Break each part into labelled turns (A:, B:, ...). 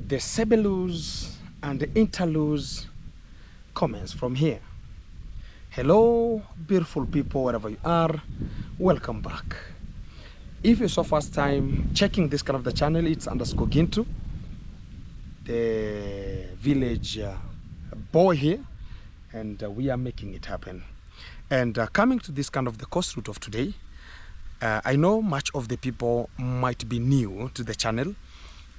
A: the Sebelus and the Interludes comments from here. Hello, beautiful people, wherever you are, welcome back. If it's your first time checking this kind of the channel, it's underscore Gintu, the village boy here, and we are making it happen. And coming to this kind of the course route of today, I know much of the people might be new to the channel,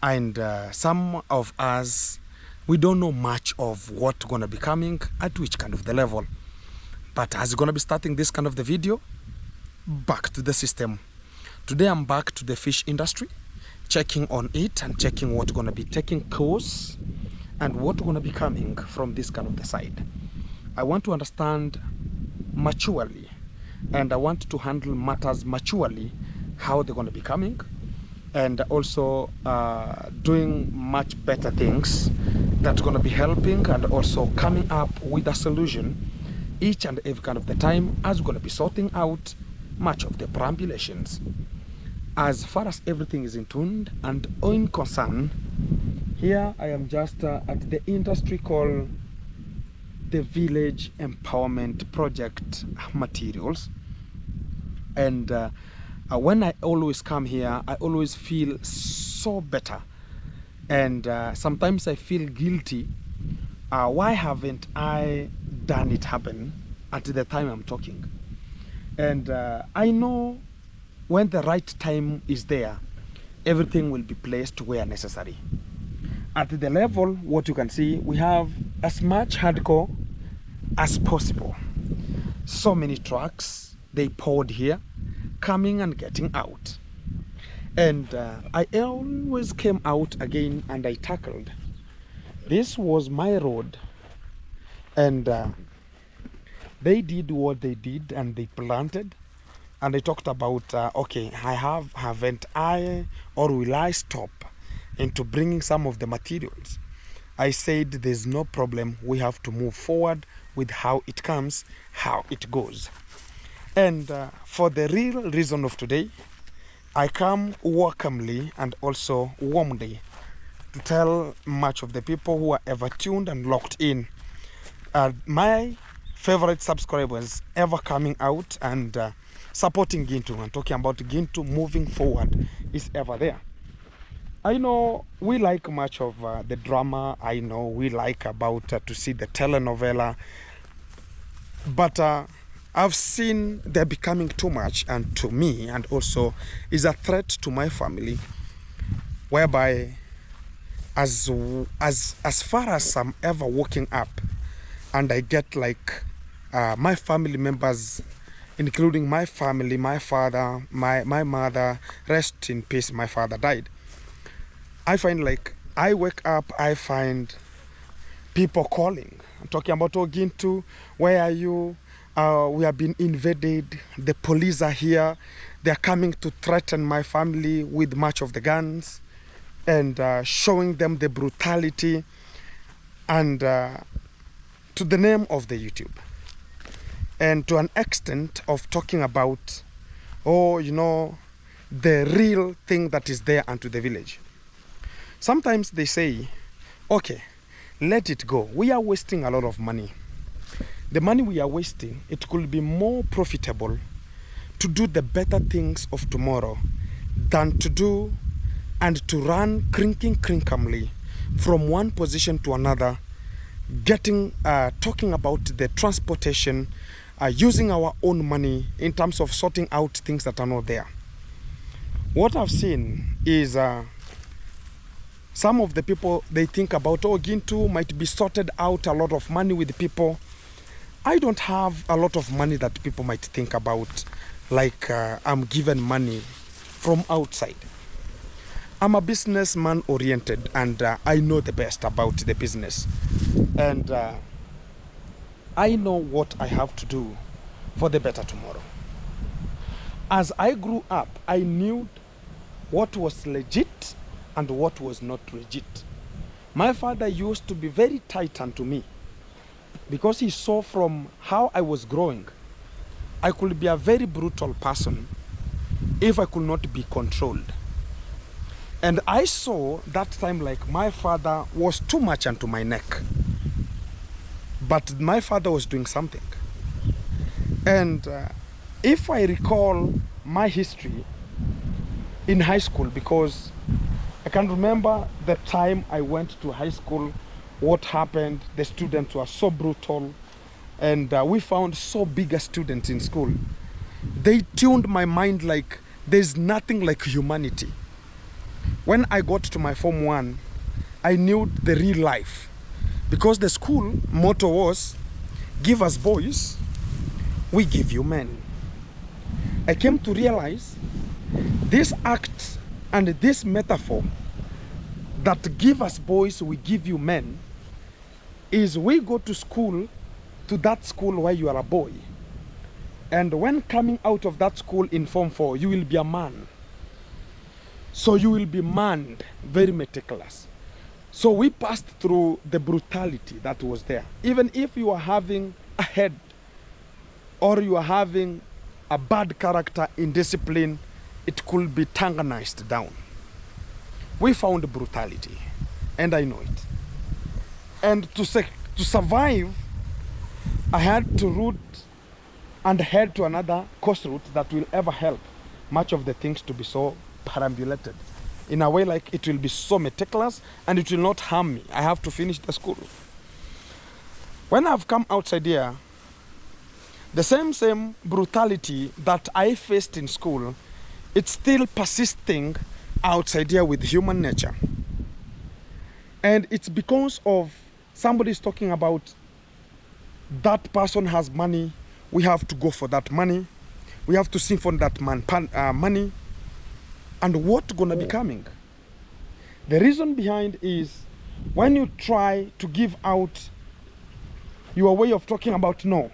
A: and some of us, we don't know much of what's gonna be coming at which kind of the level. But as you're gonna be starting this kind of the video, back to the system. Today I'm back to the fish industry, checking on it and checking what's gonna be taking course and what's gonna be coming from this kind of the side. I want to understand maturely, and I want to handle matters maturely, how they're going to be coming, and also doing much better things that's going to be helping, and also coming up with a solution each and every kind of the time, as we're going to be sorting out much of the perambulations. As far as everything is in tune and in concern, here I am just at the industry called the Village Empowerment Project materials. And when I always come here, I always feel so better, and sometimes I feel guilty. Why haven't I done it happen at the time I'm talking? And I know when the right time is there, everything will be placed where necessary. At the level, what you can see, we have as much hardcore as possible. So many trucks, they poured here, coming and getting out. And I always came out again and I tackled. This was my road, and they did what they did and they planted, and they talked about okay, haven't I, or will I stop into bringing some of the materials? I said there's no problem, we have to move forward with how it comes, how it goes. And for the real reason of today, I come welcomely and also warmly to tell much of the people who are ever tuned and locked in, my favorite subscribers ever coming out and supporting Gintu and talking about Gintu moving forward is ever there. I know we like much of the drama. I know we like about to see the telenovela, but I've seen they're becoming too much, and to me, and also is a threat to my family, whereby as far as I'm ever waking up and I get like my family members, including my family, my father, my mother, rest in peace, my father died. I find like I wake up, I find people calling. I'm talking about, oh Gintu, where are you? We have been invaded. The police are here. They are coming to threaten my family with much of the guns, and showing them the brutality, and to the name of the YouTube, and to an extent of talking about, oh, you know, the real thing that is there unto the village. Sometimes they say, okay, let it go. We are wasting a lot of money. The money we are wasting, it could be more profitable to do the better things of tomorrow than to do and to run crinklingly from one position to another, talking about the transportation, using our own money in terms of sorting out things that are not there. What I've seen is some of the people, they think about, oh, Gintu might be sorted out a lot of money with people. I don't have a lot of money that people might think about, like I'm given money from outside. I'm a businessman oriented, and I know the best about the business. And I know what I have to do for the better tomorrow. As I grew up, I knew what was legit and what was not legit. My father used to be very tight unto me, because he saw from how I was growing, I could be a very brutal person if I could not be controlled. And I saw that time like my father was too much onto my neck. But my father was doing something. And if I recall my history in high school, because I can remember the time I went to high school, what happened, the students were so brutal, and we found so big a student in school. They tuned my mind like there's nothing like humanity. When I got to my Form 1, I knew the real life, because the school motto was, give us boys, we give you men. I came to realize this act and this metaphor that give us boys, we give you men, is we go to school, to that school where you are a boy. And when coming out of that school in Form 4, you will be a man. So you will be manned, very meticulous. So we passed through the brutality that was there. Even if you are having a head or you are having a bad character in discipline, it could be tanganized down. We found brutality, and I know it. And to survive, I had to route and head to another course route that will ever help much of the things to be so perambulated. In a way like it will be so meticulous and it will not harm me. I have to finish the school. When I've come outside here, the same brutality that I faced in school, it's still persisting outside here with human nature. And it's because of somebody's talking about that person has money, we have to go for that money, we have to siphon that money, and what's gonna be coming? The reason behind is when you try to give out your way of talking about, no,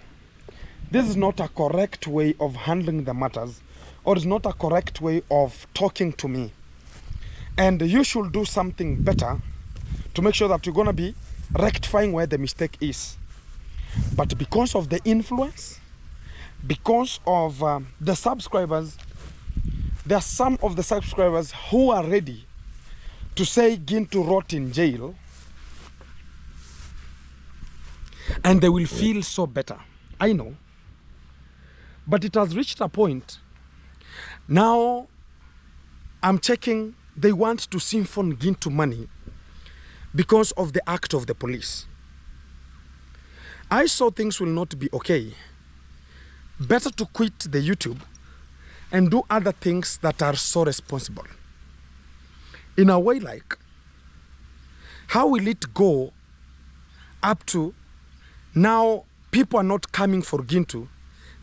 A: this is not a correct way of handling the matters, or it's not a correct way of talking to me, and you should do something better to make sure that you're gonna be rectifying where the mistake is. But because of the influence, because of the subscribers, there are some of the subscribers who are ready to say Gintu rot in jail, and they will feel so better. I know. But it has reached a point. Now I'm checking, they want to siphon Gintu money because of the act of the police. I saw things will not be okay. Better to quit the YouTube and do other things that are so responsible. In a way like, how will it go up to now people are not coming for Gintu,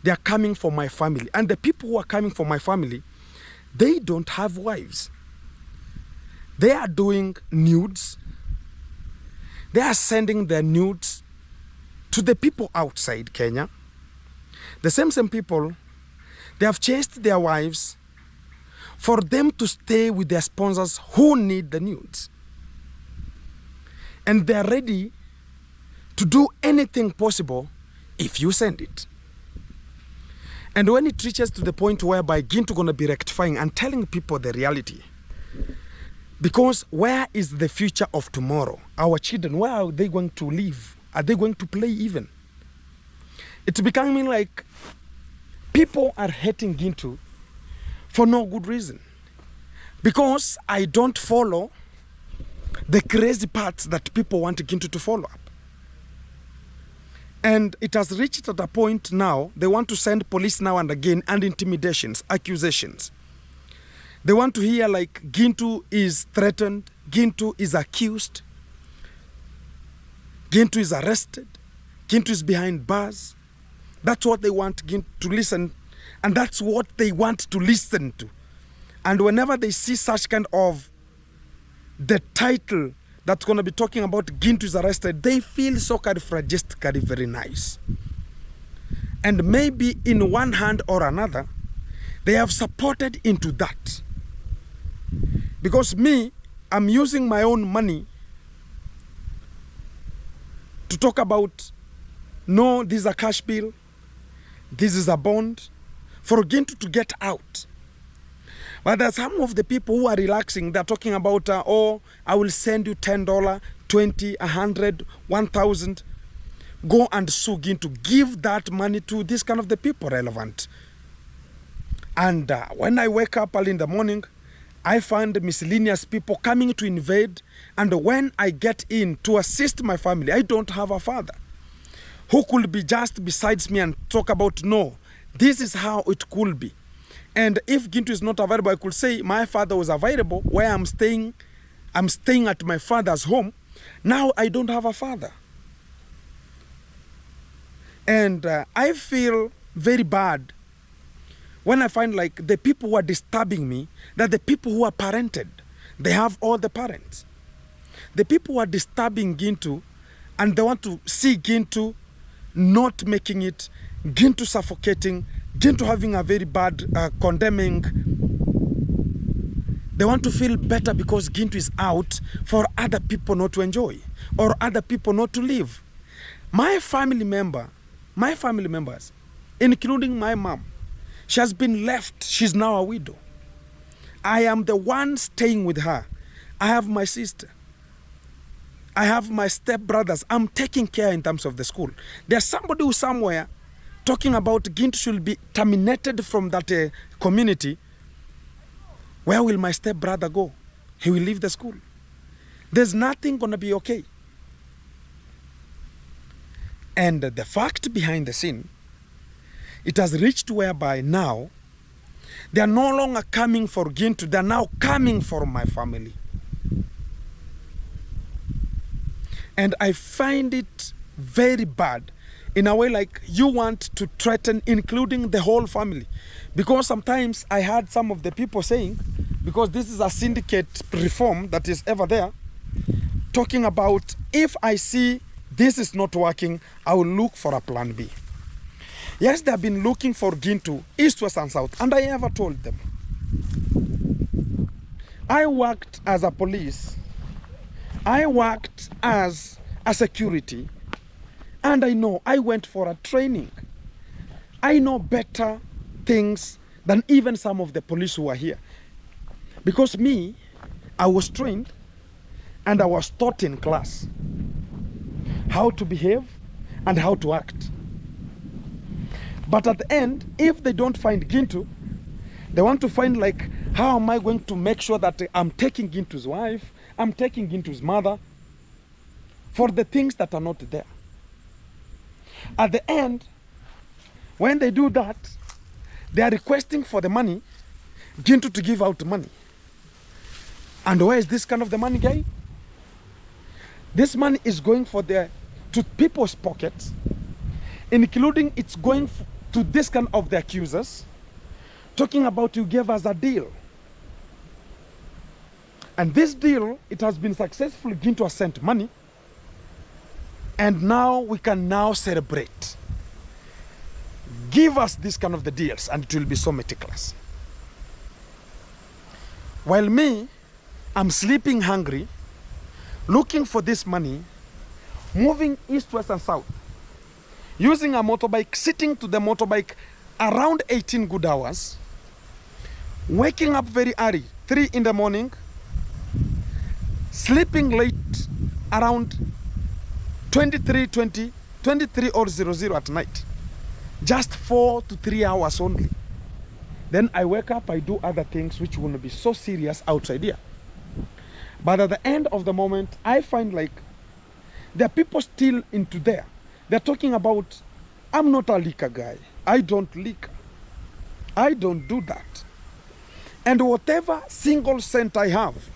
A: they are coming for my family. And the people who are coming for my family, they don't have wives. They are doing nudes. They are sending their nudes to the people outside Kenya. The same people, they have chased their wives for them to stay with their sponsors who need the nudes. And they are ready to do anything possible if you send it. And when it reaches to the point whereby Gintu gonna be rectifying and telling people the reality, because where is the future of tomorrow? Our children, where are they going to live? Are they going to play even? It's becoming like people are hating Gintu for no good reason. Because I don't follow the crazy parts that people want Gintu to follow up. And it has reached at a point now, they want to send police now and again and intimidations, accusations. They want to hear like Gintu is threatened, Gintu is accused, Gintu is arrested, Gintu is behind bars. That's what they want Gintu to listen, and that's what they want to listen to. And whenever they see such kind of the title that's going to be talking about Gintu is arrested, they feel so carifragistically very nice. And maybe in one hand or another, they have supported into that. Because me, I'm using my own money to talk about, no, this is a cash bill, this is a bond, for Gintu to get out. But there's some of the people who are relaxing. They're talking about, oh, I will send you $10, 20, 100, 1,000. Go and sue Gintu. Give that money to this kind of the people relevant. And when I wake up early in the morning, I find miscellaneous people coming to invade. And when I get in to assist my family, I don't have a father who could be just besides me and talk about, no, this is how it could be. And if Gintu is not available, I could say my father was available where I'm staying at my father's home. Now I don't have a father. And I feel very bad when I find like the people who are disturbing me, that the people who are parented, they have all the parents. The people who are disturbing Gintu and they want to see Gintu not making it, Gintu suffocating, Gintu having a very bad condemning. They want to feel better because Gintu is out for other people not to enjoy or other people not to live. My family members, including my mom, she has been left. She's now a widow. I am the one staying with her. I have my sister. I have my stepbrothers. I'm taking care in terms of the school. There's somebody who somewhere talking about Gintu should be terminated from that community. Where will my stepbrother go? He will leave the school. There's nothing going to be okay. And the fact behind the scene, it has reached whereby now they are no longer coming for Gintu, they are now coming for my family. And I find it very bad in a way like you want to threaten including the whole family. Because sometimes I heard some of the people saying, because this is a syndicate reform that is ever there, talking about if I see this is not working, I will look for a plan B. Yes, they have been looking for Gintu, east, west, and south, and I ever told them. I worked as a police, I worked as a security, and I know I went for a training. I know better things than even some of the police who are here. Because me, I was trained and I was taught in class how to behave and how to act. But at the end, if they don't find Gintu, they want to find like, how am I going to make sure that I'm taking Gintu's wife, I'm taking Gintu's mother, for the things that are not there. At the end, when they do that, they are requesting for the money, Gintu to give out money. And where is this kind of the money going? This money is going to people's pockets, including it's going to this kind of the accusers, talking about you gave us a deal. And this deal, it has been successful. Gintu has sent money. And now we can now celebrate. Give us this kind of the deals and it will be so meticulous. While me, I'm sleeping hungry, looking for this money, moving east, west, and south, using a motorbike, sitting to the motorbike around 18 good hours, waking up very early, 3 in the morning, sleeping late around 23 or 00 at night, just 4 to 3 hours only. Then I wake up, I do other things which will be so serious outside here. But at the end of the moment, I find like there are people still into there. They're talking about, I'm not a liquor guy. I don't liquor. I don't do that. And whatever single cent I have,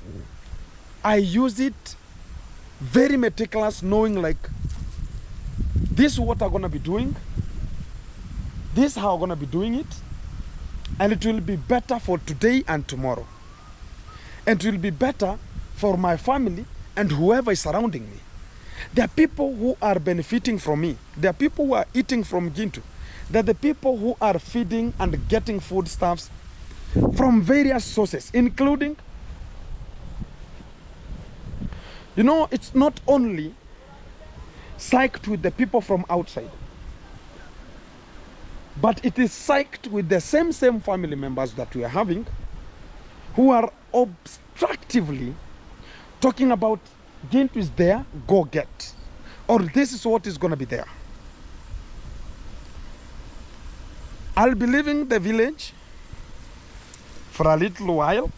A: I use it very meticulous, knowing like, this is what I'm gonna be doing. This is how I'm gonna be doing it. And it will be better for today and tomorrow. And it will be better for my family and whoever is surrounding me. There are people who are benefiting from me. There are people who are eating from Gintu. There are the people who are feeding and getting foodstuffs from various sources, including, you know, it's not only psyched with the people from outside, but it is psyched with the same family members that we are having, who are obstructively talking about Gintu is there, go get. Or this is what is going to be there. I'll be leaving the village for a little while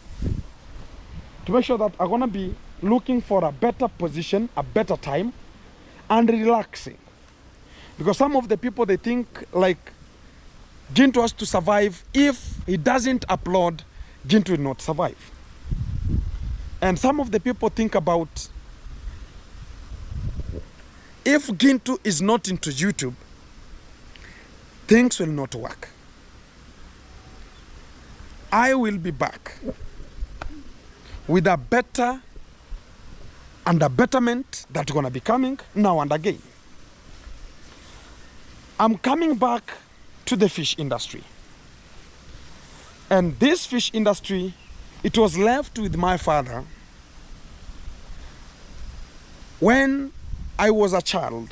A: to make sure that I'm going to be looking for a better position, a better time, and relaxing. Because some of the people, they think like Gintu has to survive. If he doesn't upload, Gintu will not survive. And some of the people think about if Gintu is not into YouTube, things will not work. I will be back with a better and a betterment that's going to be coming now and again. I'm coming back to the fish industry. And this fish industry, it was left with my father when I was a child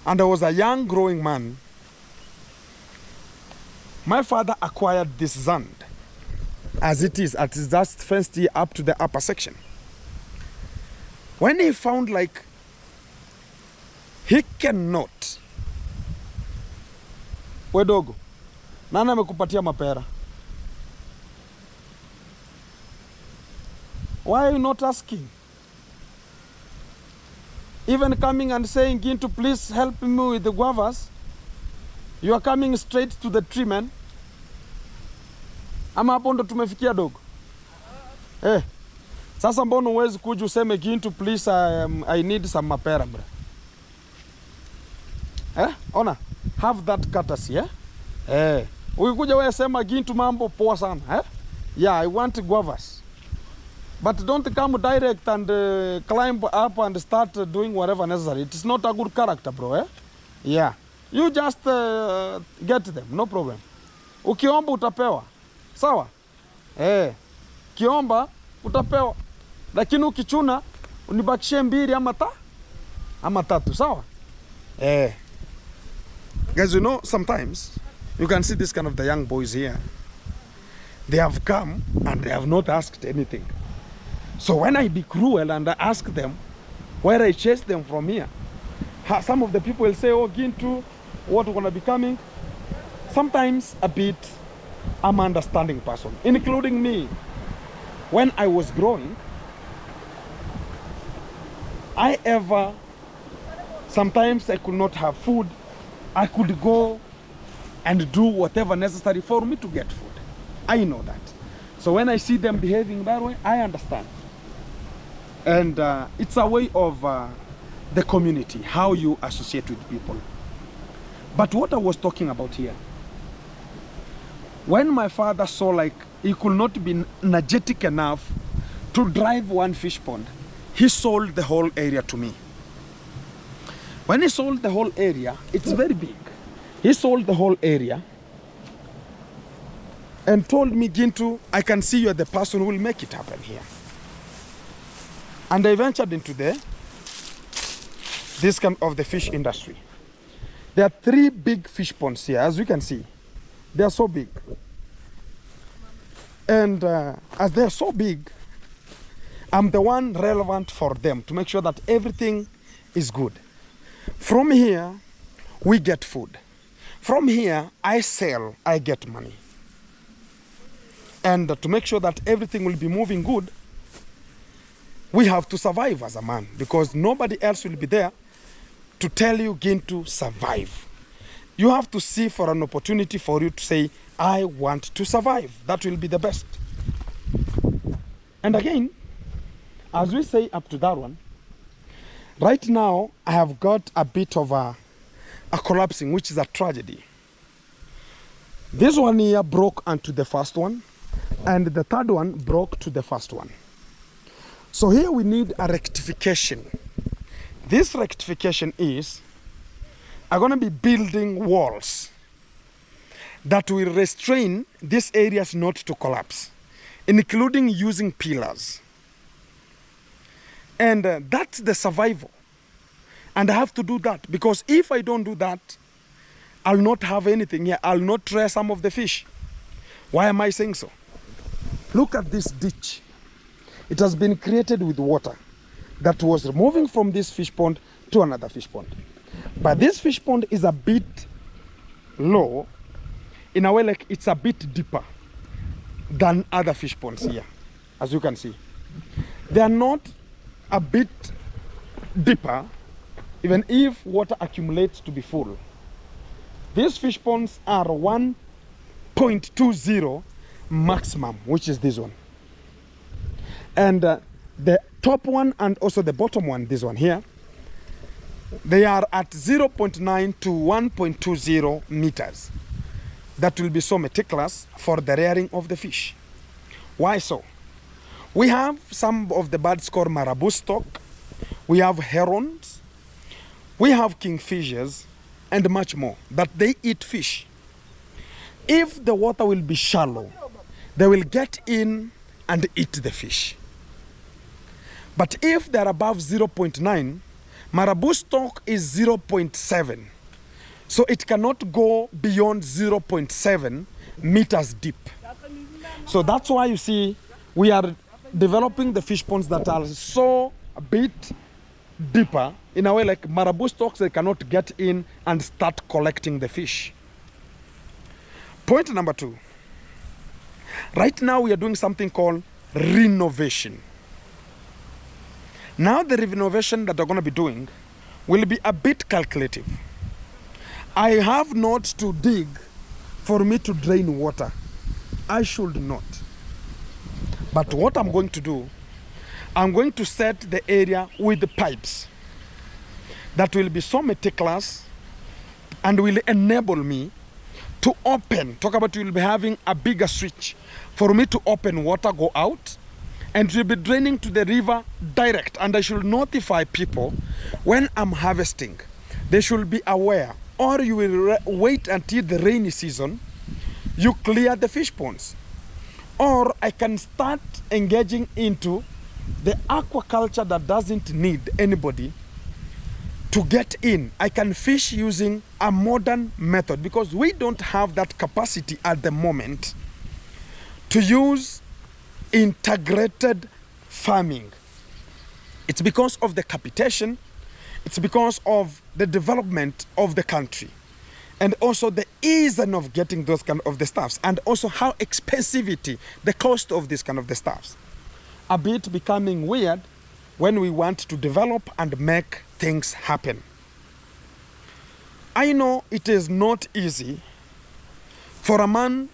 A: and I was a young growing man. My father acquired this land as it is, at just fenced up to the upper section. When he found like he cannot, wedogo, nani amekupatia mapera? Why are you not asking? Even coming and saying, Gintu, please help me with the guavas. You are coming straight to the tree, man. Ama hapo ndo tumefikia dogo. Sasa mbona uwezi kuja useme Gintu, please, I need some mapera, bro. Ona, have that courtesy, ukikuja wewe sema Gintu, mambo poa sana, Yeah, I want guavas. But don't come direct and climb up and start doing whatever necessary. It is not a good character, bro, Yeah. You just get them, no problem. Ukiomba utapewa. Sawa? Kiomba utapewa. Lakini ukichuna unibakishie 2 ama 3, sawa? Guys, you know, sometimes you can see this kind of the young boys here. They have come and they have not asked anything. So when I be cruel and I ask them where I chase them from here, some of the people will say, oh, Gintu, what we're going to be coming? Sometimes a bit, I'm an understanding person, including me. When I was growing, sometimes I could not have food. I could go and do whatever necessary for me to get food. I know that. So when I see them behaving that way, I understand. And it's a way of the community, how you associate with people. But what I was talking about here, when my father saw like he could not be energetic enough to drive one fish pond, he sold the whole area to me. When he sold the whole area, it's very big. He sold the whole area and told me, Gintu, I can see you're the person who will make it happen here. And I ventured into this kind of the fish industry. There are 3 big fish ponds here, as you can see. They are so big. And as they are so big, I'm the one relevant for them to make sure that everything is good. From here, we get food. From here, I sell, I get money. And to make sure that everything will be moving good, we have to survive as a man, because nobody else will be there to tell you, Gintu, survive. You have to see for an opportunity for you to say, I want to survive. That will be the best. And again, as we say up to that one, right now I have got a bit of a collapsing, which is a tragedy. This one here broke onto the first one, and the third one broke to the first one. So here we need a rectification. This rectification is, I'm going to be building walls that will restrain these areas not to collapse, including using pillars. And that's the survival. And I have to do that, because if I don't do that, I'll not have anything here. I'll not rear some of the fish. Why am I saying so? Look at this ditch. It has been created with water that was moving from this fish pond to another fish pond. But this fish pond is a bit low, in a way like it's a bit deeper than other fish ponds here, as you can see. They are not a bit deeper, even if water accumulates to be full. These fish ponds are 1.20 maximum, which is this one. And the top one and also the bottom one, this one here, they are at 0.9 to 1.20 meters. That will be so meticulous for the rearing of the fish. Why so? We have some of the birds called marabou stock, we have herons, we have kingfishers, and much more, that they eat fish. If the water will be shallow, they will get in and eat the fish. But if they're above 0.9, marabou stock is 0.7. So it cannot go beyond 0.7 meters deep. So that's why you see we are developing the fish ponds that are so a bit deeper, in a way like marabou stocks, they cannot get in and start collecting the fish. Point number 2. Right now we are doing something called renovation. Now the renovation that we're going to be doing will be a bit calculative. I have not to dig for me to drain water. I should not. But what I'm going to do, I'm going to set the area with the pipes that will be so meticulous and will enable me to open. Talk about, you will be having a bigger switch for me to open water, go out, and it will be draining to the river direct. And I should notify people when I'm harvesting. They should be aware. Or you will wait until the rainy season, you clear the fish ponds. Or I can start engaging into the aquaculture that doesn't need anybody to get in. I can fish using a modern method because we don't have that capacity at the moment to use integrated farming. It's because of the capitation, it's because of the development of the country, and also the ease of getting those kind of the stuffs, and also how expensivity, the cost of this kind of the stuffs, a bit becoming weird when we want to develop and make things happen. I know it is not easy for a man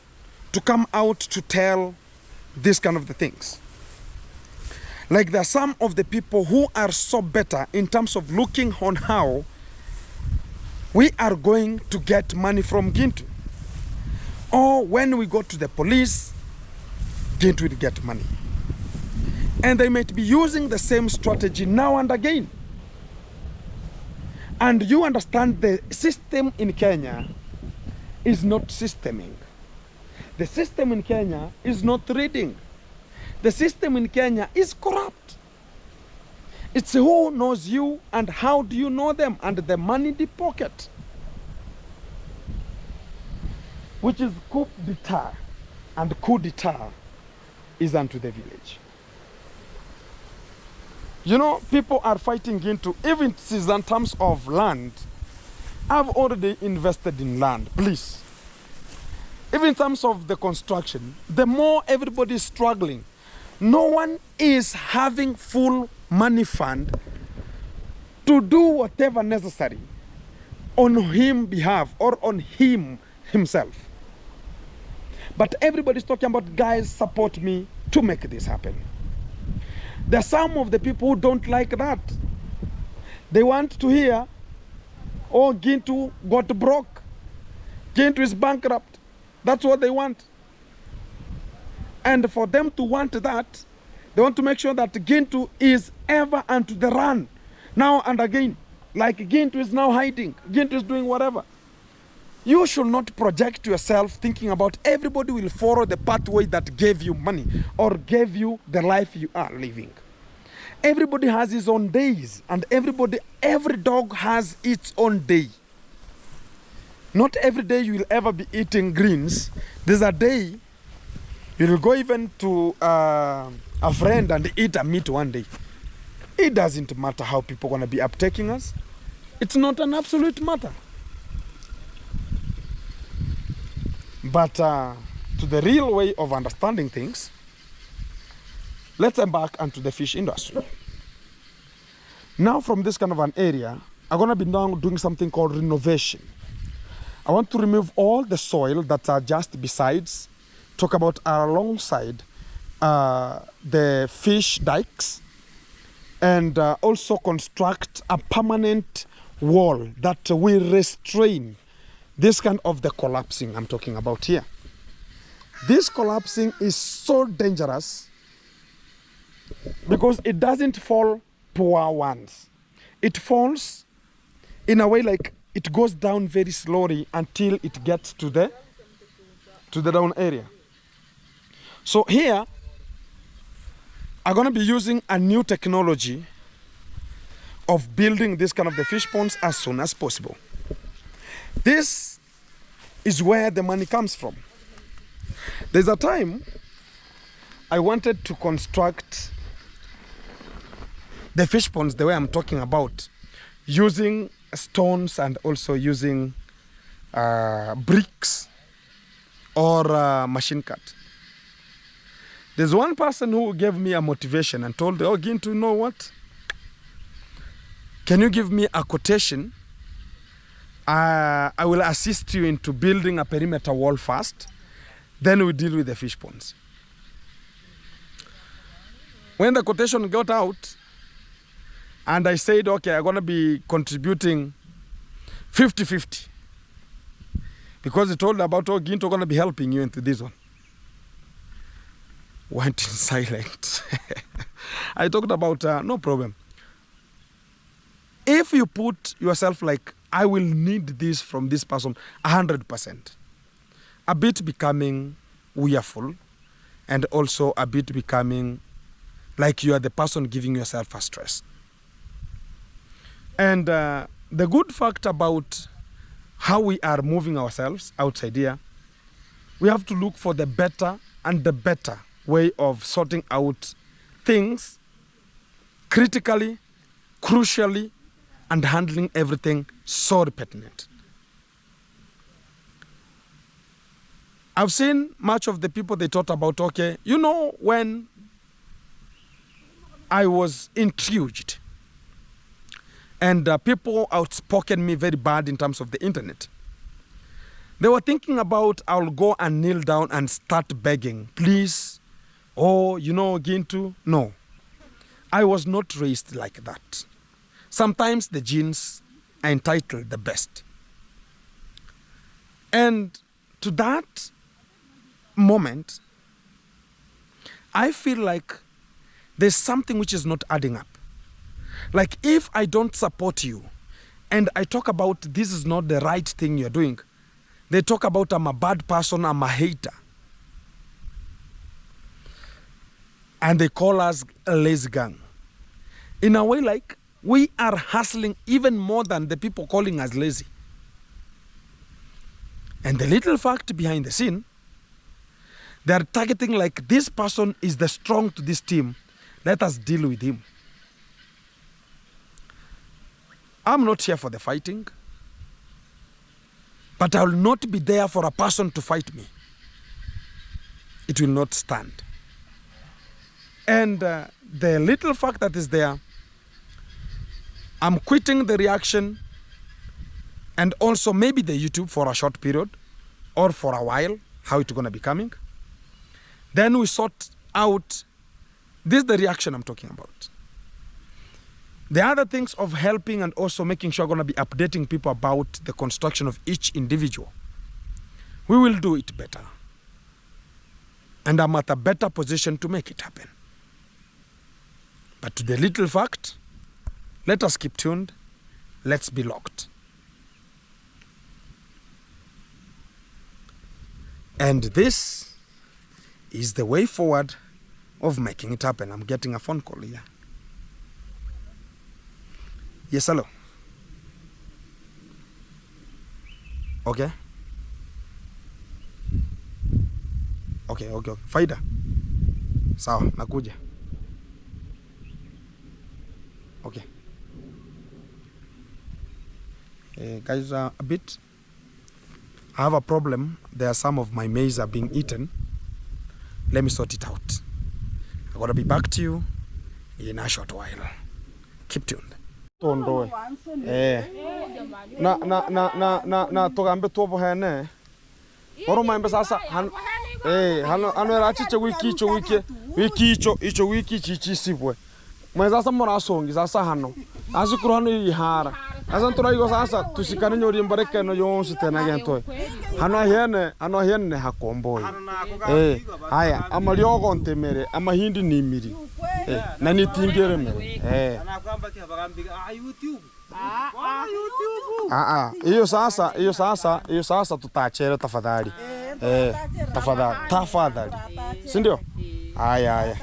A: to come out to tell this kind of the things. Like there are some of the people who are so better in terms of looking on how we are going to get money from Gintu. Or when we go to the police, Gintu will get money. And they might be using the same strategy now and again. And you understand the system in Kenya is not systeming. The system in Kenya is not reading. The system in Kenya is corrupt. It's who knows you and how do you know them, and the money in the pocket, which is coup d'etat, and coup d'etat is unto the village. You know, people are fighting into, even in terms of land. I've already invested in land, please. Even in terms of the construction, the more everybody is struggling, no one is having full money fund to do whatever necessary on him behalf or on him himself. But everybody's talking about, guys, support me to make this happen. There are some of the people who don't like that. They want to hear, oh, Gintu got broke. Gintu is bankrupt. That's what they want. And for them to want that, they want to make sure that Gintu is ever unto the run. Now and again. Like Gintu is now hiding. Gintu is doing whatever. You should not project yourself thinking about everybody will follow the pathway that gave you money or gave you the life you are living. Everybody has his own days, and every dog has its own day. Not every day you will ever be eating greens. There's a day You'll go even to a friend and eat a meat one day. It doesn't matter how people are going to be uptaking us. It's not an absolute matter. But to the real way of understanding things, let's embark onto the fish industry. Now from this kind of an area, I'm going to be now doing something called renovation. I want to remove all the soil that are just besides, talk about alongside the fish dikes, and also construct a permanent wall that will restrain this kind of the collapsing I'm talking about here. This collapsing is so dangerous because it doesn't fall poor ones. It falls in a way like it goes down very slowly until it gets to the down area. So here, I'm going to be using a new technology of building this kind of the fish ponds as soon as possible. This is where the money comes from. There's a time I wanted to construct the fish ponds the way I'm talking about, using stones and also using bricks or machine cut. There's one person who gave me a motivation and told, oh, Gintu, you know what? Can you give me a quotation? I will assist you into building a perimeter wall first, then we deal with the fish ponds. When the quotation got out, and I said, okay, I'm going to be contributing 50-50. Because he told about, oh, Ginto going to be helping you into this one. Went in silent. I talked about, no problem. If you put yourself like, I will need this from this person 100%, a bit becoming wearful, and also a bit becoming like you are the person giving yourself a stress. And the good fact about how we are moving ourselves outside here, we have to look for the better and the better way of sorting out things critically, crucially, and handling everything so pertinent. I've seen much of the people, they thought about, okay, you know, when I was intrigued and people outspoken me very bad in terms of the internet, they were thinking about, I'll go and kneel down and start begging, please, oh, you know, Gintu. No, I was not raised like that. Sometimes the genes are entitled the best. And to that moment, I feel like there's something which is not adding up. Like if I don't support you and I talk about this is not the right thing you're doing, they talk about I'm a bad person, I'm a hater. And they call us a lazy gang. In a way, like we are hustling even more than the people calling us lazy. And the little fact behind the scene, they are targeting like this person is the strong to this team. Let us deal with him. I'm not here for the fighting, but I will not be there for a person to fight me. It will not stand. And the little fact that is there, I'm quitting the reaction and also maybe the YouTube for a short period or for a while, how it's going to be coming. Then we sort out, this is the reaction I'm talking about. The other things of helping and also making sure I'm going to be updating people about the construction of each individual. We will do it better. And I'm at a better position to make it happen. But to the little fact, let us keep tuned. Let's be locked. And this is the way forward of making it happen. I'm getting a phone call here. Yes, hello. Okay. Okay. Okay. Faida. Sawa, nakuja. Okay. Guys, a bit. I have a problem. There are some of my maize are being eaten. Let me sort it out. I'm gonna be back to you in a short while. Keep tuned. Tondo. Na togambe tobo hene. Oro maembe sasa hano era chiche wiki chichi sibwe. Mweza sasa mora songi sasa hano. Azikuru hano ihara. Asa ntura igo sasa tusikane nyori mbareke no yonse tena gento. Hano hene hakomboy. Haya amaliogo ntemere amahindi ni miri. Na nitingere mere.
B: Anakwamba kihabagambiga YouTube.
A: Hiyo sasa tutachere tafadhali. Tafadhali. Si ndio? Haya.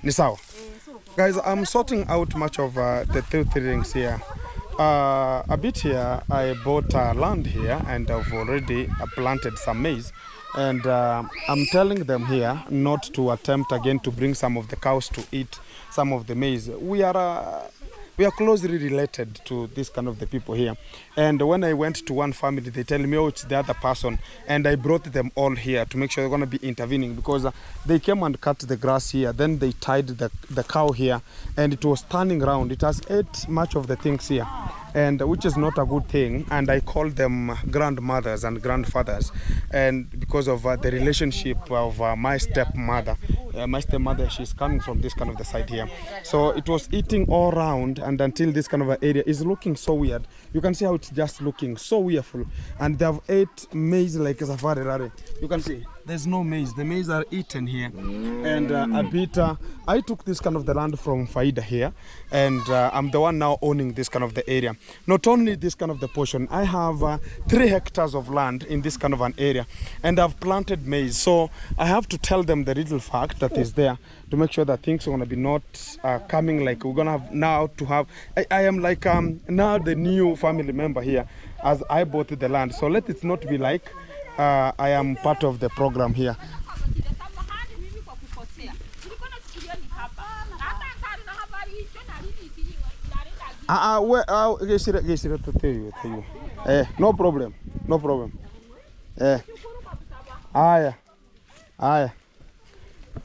A: Ni sawa. Guys, I'm sorting out much of the two things here. A bit here, I bought land here and I've already planted some maize. And I'm telling them here not to attempt again to bring some of the cows to eat some of the maize. We are closely related to this kind of the people here. And when I went to one family, they tell me, oh, it's the other person. And I brought them all here to make sure they're going to be intervening because they came and cut the grass here. Then they tied the cow here and it was turning around. It has ate much of the things here, and which is not a good thing. And I called them grandmothers and grandfathers. And because of the relationship of my stepmother, she's coming from this kind of the side here. So it was eating all around, and until this kind of an area is looking so weird. You can see how it's just looking so weirdful. And they have ate maize like a safari rare. You can see there's no maize. The maize are eaten here. And a bit, I took this kind of the land from Faida here, and I'm the one now owning this kind of the area. Not only this kind of the portion, I have 3 hectares of land in this kind of an area, and I've planted maize. So I have to tell them the little fact that is there to make sure that things are going to be not coming like we're going to have now to have. I am like now the new family member here as I bought the land. So let it not be like I am part of the program here. No problem.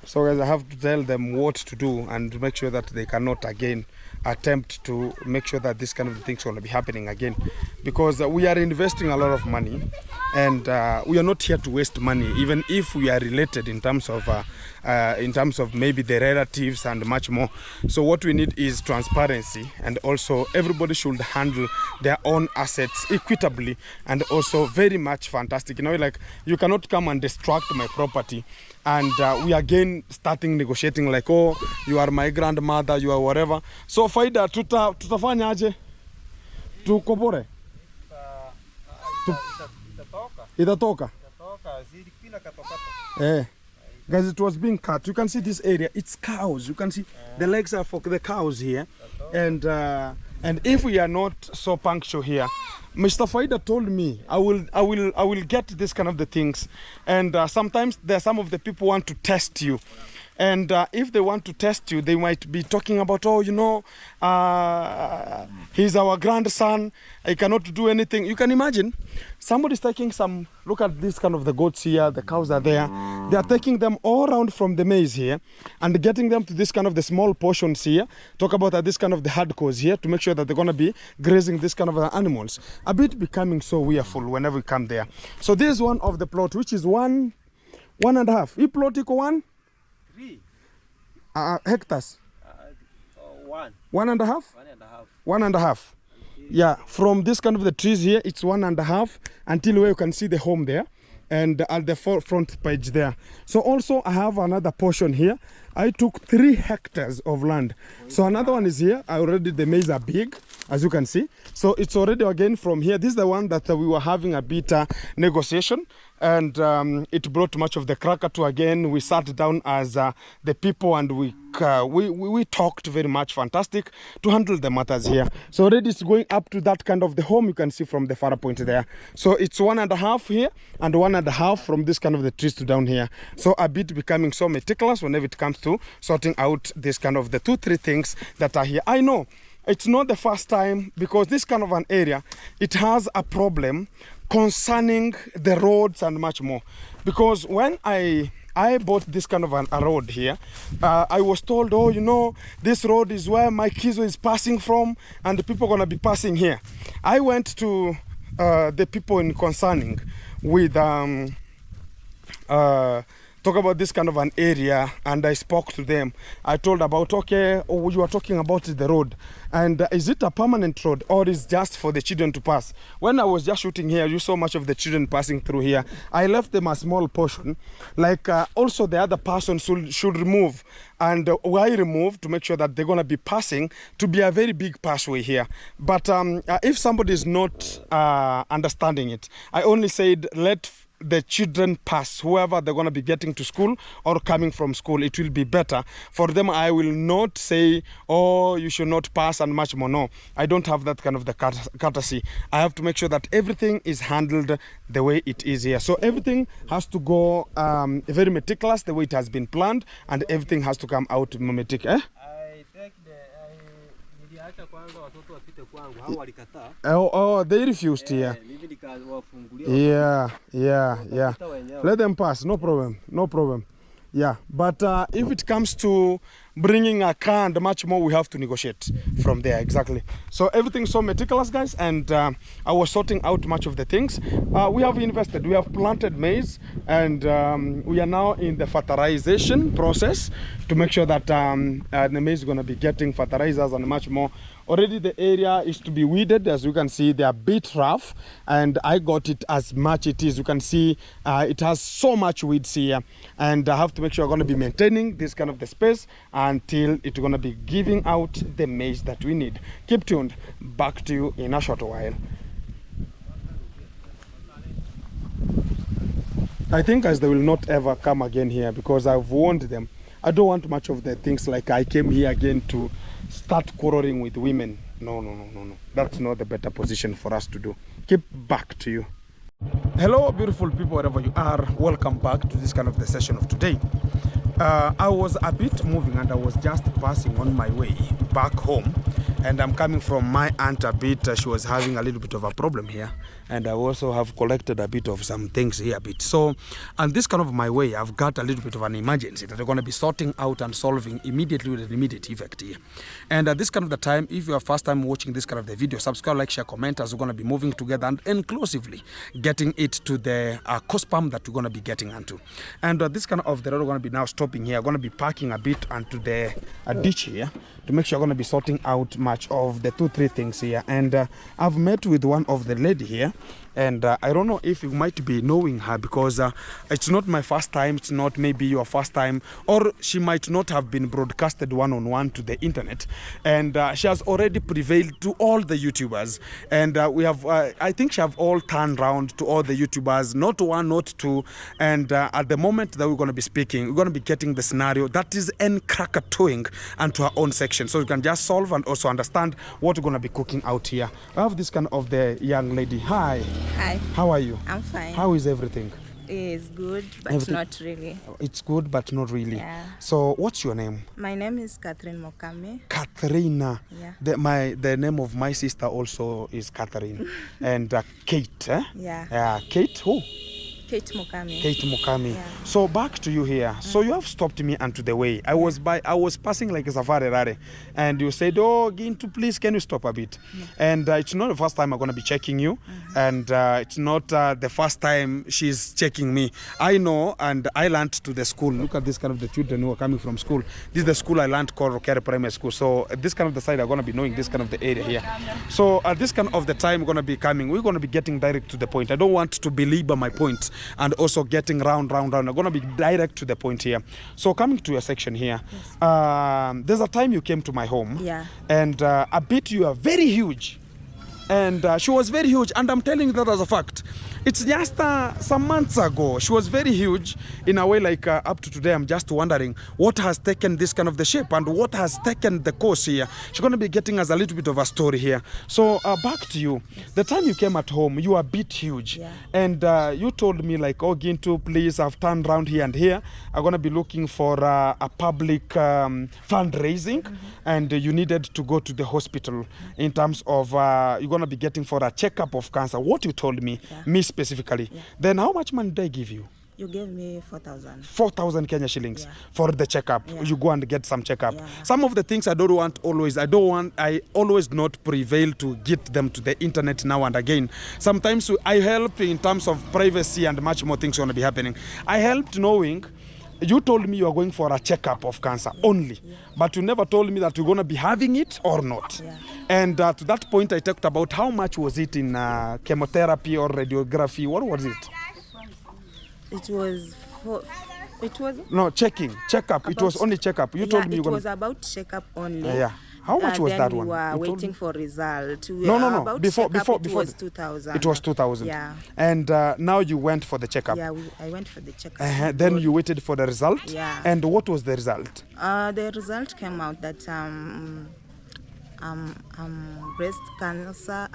A: So guys, I have to tell them what to do and make sure that they cannot again attempt to make sure that this kind of things will be happening again, because we are investing a lot of money, and we are not here to waste money, even if we are related in terms of maybe the relatives and much more. So what we need is transparency, and also everybody should handle their own assets equitably and also very much fantastic. You know, like you cannot come and destruct my property and we again starting negotiating like, oh, you are my grandmother, you are whatever. So Faida, tutafanya aje? Tukobore? Itatoka? Guys, it was being cut. You can see this area, it's cows. You can see the legs are for the cows here. And if we are not so punctual here, Mr. Faida told me I will get this kind of the things, and sometimes there are some of the people want to test you, and if they want to test you, they might be talking about, oh, you know, he's our grandson, I cannot do anything. You can imagine somebody's taking some, look at this kind of the goats here, the cows are there, they are taking them all around from the maize here and getting them to this kind of the small portions here, talk about this kind of the hardcores here to make sure that they're going to be grazing this kind of animals. A bit becoming so weirful whenever we come there. So this is one of the plot, which is 1.5. This plot equal 1?
B: 3
A: hectares.
B: 1.
A: 1.5? 1.5. Yeah, from this kind of the trees here, it's 1.5 until where you can see the home there, and at the front page there. So also I have another portion here. I took 3 hectares of land. So another one is here. Already the maize are big, as you can see. So it's already again from here. This is the one that we were having a bit negotiation. And it brought much of the cracker to again. We sat down as the people and we talked very much fantastic to handle the matters here. So already it's going up to that kind of the home you can see from the far point there. So it's 1.5 here and 1.5 from this kind of the trees to down here. So a bit becoming so meticulous whenever it comes to sorting out this kind of the 2-3 things that are here. I know it's not the first time, because this kind of an area, it has a problem concerning the roads and much more. Because when I bought this kind of a road here, I was told, oh, you know, this road is where my kids is passing from and the people are going to be passing here. I went to the people in concerning with talk about this kind of an area, and I spoke to them. I told about, okay, oh, you are talking about the road, and is it a permanent road or is just for the children to pass? When I was just shooting here, you saw much of the children passing through here. I left them a small portion, like also the other person should remove, and I removed to make sure that they're going to be passing to be a very big passway here. But if somebody is not understanding it, I only said let the children pass, whoever they're going to be getting to school or coming from school. It will be better for them. I will not say, oh, you should not pass and much more. No, I don't have that kind of the courtesy. I have to make sure that everything is handled the way it is here. So everything has to go very meticulous, the way it has been planned, and everything has to come out meticulous. Oh, they refused here. Yeah. Let them pass, no problem. Yeah, but if it comes to bringing a car and much more, we have to negotiate from there. Exactly. So everything's so meticulous, guys, and I was sorting out much of the things. We have invested, we have planted maize, and we are now in the fertilization process to make sure that the maize is going to be getting fertilizers and much more. Already the area is to be weeded. As you can see, they are a bit rough, and I got it as much it is. You can see it has so much weeds here, and I have to make sure I'm going to be maintaining this kind of the space until it's going to be giving out the maize that we need. Keep tuned. Back to you in a short while. I think as they will not ever come again here, because I've warned them. I don't want much of the things like I came here again to start quarreling with women. No. That's not the better position for us to do. Keep back to you. Hello, beautiful people, wherever you are. Welcome back to this kind of the session of today. I was a bit moving and I was just passing on my way back home, and I'm coming from my aunt a bit. She was having a little bit of a problem here, and I also have collected a bit of some things here a bit. So on this kind of my way, I've got a little bit of an emergency that I'm going to be sorting out and solving immediately with an immediate effect here. And at this kind of the time, if you are first time watching this kind of the video, subscribe, like, share, comment, as we're going to be moving together and inclusively getting it to the cospam that we're going to be getting onto. And this kind of the road, we're going to be now stopping here. I'm going to be parking a bit onto the ditch here to make sure I'm going to be sorting out much of the 2-3 things here. And I've met with one of the lady here, and I don't know if you might be knowing her, because it's not my first time, it's not maybe your first time, or she might not have been broadcasted one-on-one to the internet, and she has already prevailed to all the YouTubers, and we have I think she have all turned around to all the YouTubers, not one, not two, and at the moment that we're going to be speaking, we're going to be getting the scenario that is Krakatoing onto her own section, so you can just solve and also understand what we're going to be cooking out here. I have this kind of the young lady. Hi.
C: Hi.
A: How are you?
C: I'm fine.
A: How is everything?
C: It's good, but
A: Everything?
C: not really.
A: It's good, but not really.
C: Yeah.
A: So, what's your name?
C: My name is Catherine Mokame.
A: Katharina.
C: Yeah.
A: The name of my sister also is Catherine. And Kate, eh?
C: Yeah.
A: Kate who?
C: Kate Mokame.
A: Kate Mokami.
C: Yeah.
A: So back to you here. So you have stopped me onto the way. I was passing like a safari rare, and you said, "Oh, Gintu, please, can you stop a bit?"
C: Yeah.
A: And it's not the first time I'm gonna be checking you, and it's not the first time she's checking me. I know, and I learned to the school. Look at this kind of the children who are coming from school. This is the school I learned called Rokere Primary School. So at this kind of the side, I'm gonna be knowing this kind of the area here. So at this kind of the time, we're gonna be coming. We're gonna be getting direct to the point. I don't want to belabor my point. and also getting round. I'm going to be direct to the point here. So coming to your section here, there's a time you came to my home,
C: Yeah.
A: and a bit you are very huge. And she was very huge, and I'm telling you that as a fact. It's just some months ago. She was very huge in a way, like up to today. I'm just wondering what has taken this kind of the shape and what has taken the course here. She's going to be getting us a little bit of a story here. So back to you.
C: Yes.
A: The time you came at home, you were a bit huge.
C: Yeah.
A: And you told me like, oh, Gintu, please, I've turned around here and here. I'm going to be looking for a public fundraising. And you needed to go to the hospital in terms of you're going to be getting for a checkup of cancer. What you told me, me specifically.
C: Yeah.
A: Then how much money did I give you?
C: You gave me 4,000.
A: 4,000 Kenya shillings for the checkup.
C: Yeah.
A: You go and get some checkup.
C: Yeah.
A: Some of the things I always not prevail to get them to the internet now and again. Sometimes I help in terms of privacy and much more things going to be happening. I helped knowing you told me you are going for a checkup of cancer only, but you never told me that you're going to be having it or not.
C: Yeah.
A: And to that point, I talked about how much was it in chemotherapy or radiography. What was it?
C: It was
A: No, checkup. It was only checkup. You told me
C: it was about checkup only.
A: Yeah. How much was that one?
C: We were
A: You told
C: waiting
A: me?
C: for result.
A: No.
C: About
A: Before
C: it was 2,000.
A: It was 2,000.
C: Yeah.
A: And now you went for the checkup.
C: Yeah, I went for the checkup.
A: Then you waited for the result.
C: Yeah.
A: And what was the result?
C: The result came out that breast cancer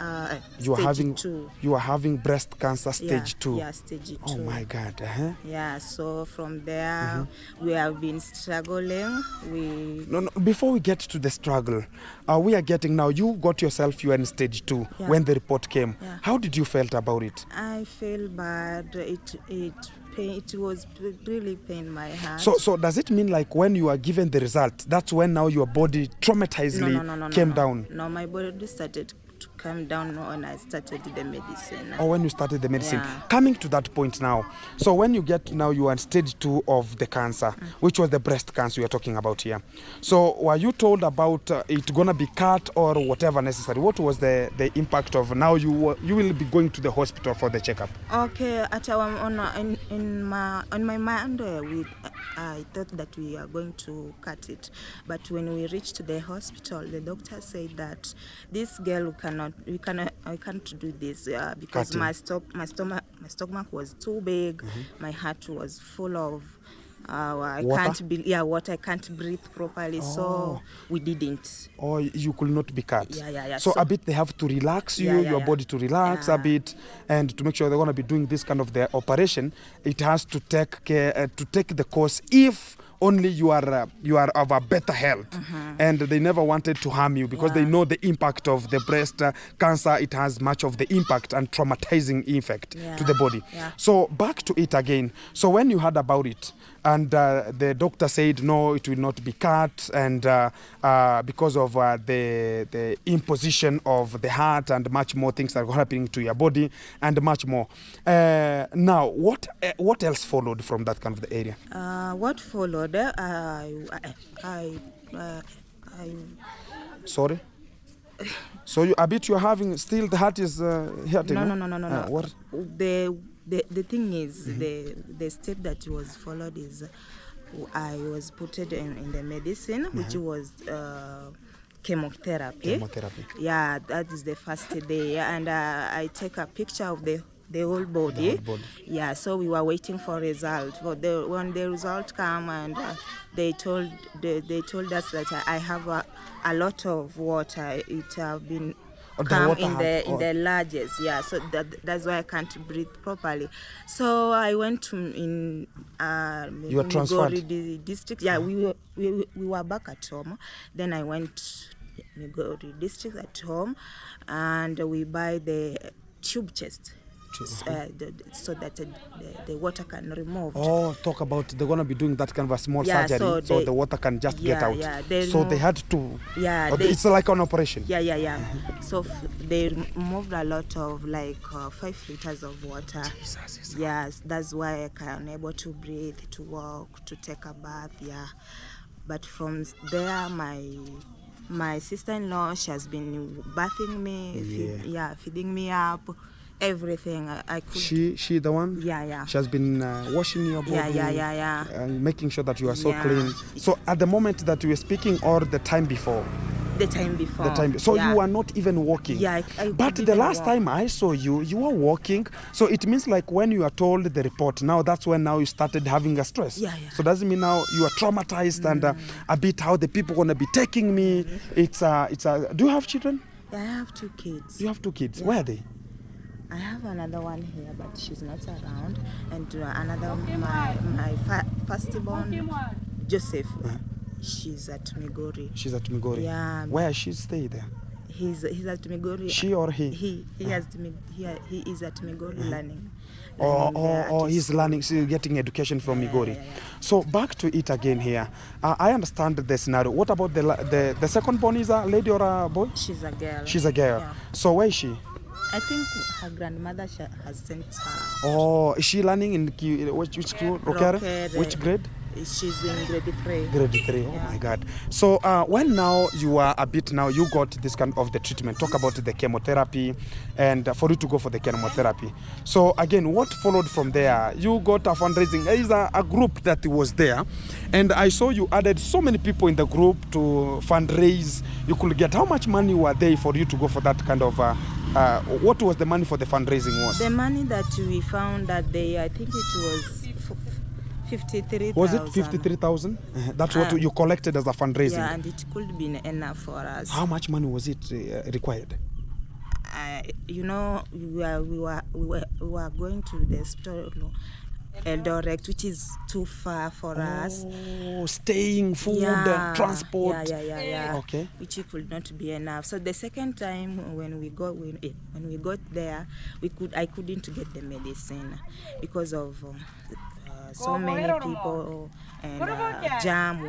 A: You are
C: stage
A: having
C: 2.
A: You are having breast cancer stage 2.
C: Yeah, stage 2.
A: Oh my God.
C: Yeah, so from there we have been struggling.
A: No, before we get to the struggle, we are getting now, you got yourself, you were in stage 2 when the report came.
C: Yeah.
A: How did you felt about it?
C: I feel bad. It was really pain my heart.
A: So does it mean like when you are given the result, that's when now your body traumatizingly came down?
C: No, my body started to come down when I started the medicine.
A: Or when you started the medicine.
C: Yeah.
A: Coming to that point now, so when you get now, you are in stage 2 of the cancer, which was the breast cancer you are talking about here. So were you told about it gonna be cut or whatever necessary? What was the impact of now you will be going to the hospital for the checkup?
C: Okay, at in my mind, I thought that we are going to cut it, but when we reached the hospital, the doctor said that this girl I can't do this because
A: Cutting.
C: my stomach was too big, my heart was full of water. I can't breathe properly, so we didn't.
A: Or you could not be cut.
C: Yeah.
A: So a bit they have to relax you, your body to relax a bit, and to make sure they're going to be doing this kind of the operation. It has to take care, to take the course if only you are of a better health, and they never wanted to harm you because they know the impact of the breast cancer. It has much of the impact and traumatizing effect to the body. So back to it again. So when you heard about it, and the doctor said no, it will not be cut, and because of the imposition of the heart and much more things that are happening to your body and much more. Now, what else followed from that kind of the area?
C: What followed?
A: Sorry. So you're having still the heart is hurting?
C: No.
A: What?
C: The thing is, the step that was followed is I was put in the medicine, which was chemotherapy. Yeah, that is the first day, and I take a picture of the whole body. Yeah, so we were waiting for result. When the result come, and they told us that I have a lot of water. It have been come in the largest, so that's why I can't breathe properly. So I went to you were
A: transferred?
C: District. Yeah, we were back at home. Then I went to Migori district at home, and we buy the tube chest. So that the water can remove.
A: Oh, talk about they're going to be doing that kind of a small surgery, so the water can just get out. So they had to. It's like an operation.
C: Yeah. So they removed a lot of 5 liters of water.
A: Jesus.
C: Yes, that's why I can able to breathe, to walk, to take a bath. Yeah, but from there, my sister-in-law, she has been bathing me, feeding me up. everything. I could.
A: She the one?
C: Yeah.
A: She has been washing your body.
C: Yeah.
A: And making sure that you are so
C: Yeah.
A: clean. So at the moment that you were speaking or the time before?
C: The time before.
A: So
C: yeah.
A: you are not even walking.
C: Yeah, I
A: but
C: could
A: the
C: even
A: last
C: walk.
A: time I saw you, you were walking. So it means like when you are told the report, now that's when now you started having a stress.
C: Yeah.
A: So does it mean now you are traumatized and a bit how the people gonna be taking me? It's do you have children?
C: Yeah, I have 2 kids.
A: You have 2 kids.
C: Yeah.
A: Where are they?
C: I have another one here, but she's not around. And another, my firstborn, Joseph. She's at Migori.
A: She's at Migori.
C: Yeah.
A: Where she stay there?
C: He's at Migori.
A: She or he?
C: He is at Migori learning.
A: He's learning, so getting education from Migori.
C: Yeah.
A: So back to it again here. I understand the scenario. What about the second born is a lady or a boy?
C: She's a girl.
A: She's a girl.
C: Yeah.
A: So where is she?
C: I think her grandmother has sent her.
A: Oh, is she learning in which school?
C: Rokere.
A: Which grade?
C: She's in grade 3.
A: Grade 3. Oh my God. So when now you are a bit now you got this kind of the treatment. Talk about the chemotherapy and for you to go for the chemotherapy. So again, what followed from there? You got a fundraising. There is a group that was there, and I saw you added so many people in the group to fundraise. You could get how much money were there for you to go for that kind of what was the money for the fundraising was?
C: The money that we found that day, I think it was 53,000.
A: Was it 53,000? That's what you collected as a fundraising.
C: Yeah, and it could be enough for us.
A: How much money was it required?
C: We were going to the store, Eldoret, which is too far for us.
A: Staying, food, transport.
C: Yeah.
A: Okay.
C: Which could not be enough. So the second time when we got there, I couldn't get the medicine because of so many people and jam